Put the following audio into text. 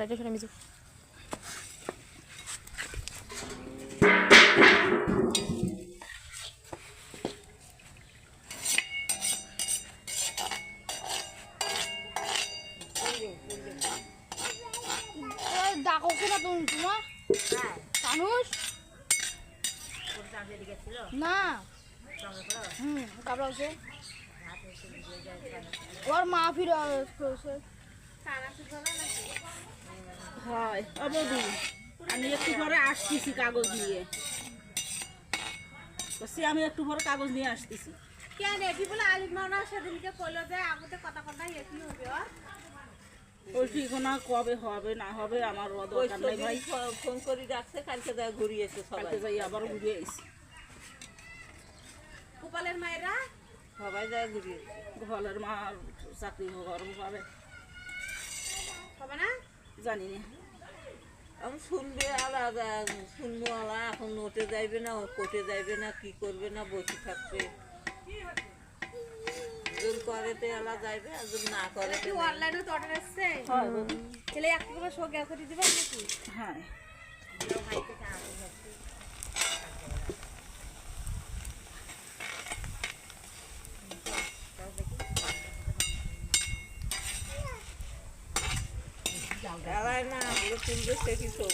এটা সরাই মিজু ডাকো কিনা তুমি তোমার মানুষ না কাপড় আছে ওর মা ফিরে হয় অবধি আমি একটু পরে আসতেছি কাগজ নিয়ে বলছি আমি একটু পরে কাগজ নিয়ে আসতেছি কেন এটি বলে আলিম মাওনা সেদিনকে কইলো যে আগতে কথা কথা কি হবে ওই ঠিকানা কবে হবে না হবে আমার দরকার নাই ভাই ফোন করে ডাকছে কালকে যা ঘুরিয়েছে কালকে যাই আবার ঘুরিয়ে এসেছি গোপালের মায়েরা সবাই যায় ঘুরিয়েছে গোপালের মা চাকরি হওয়ার পাবে হবে না জানি না আমি শুনবে আলাদা শুনবো আলা এখন নোটে যাইবে না কোর্টে যাইবে না কি করবে না বসে থাকবে একজন করেতে আলা যাইবে একজন না করে কি অনলাইনে তো অর্ডার আসছে তাহলে একটা করে শো গ্যাস করে দিবেন নাকি হ্যাঁ না তুলবে সে কি সব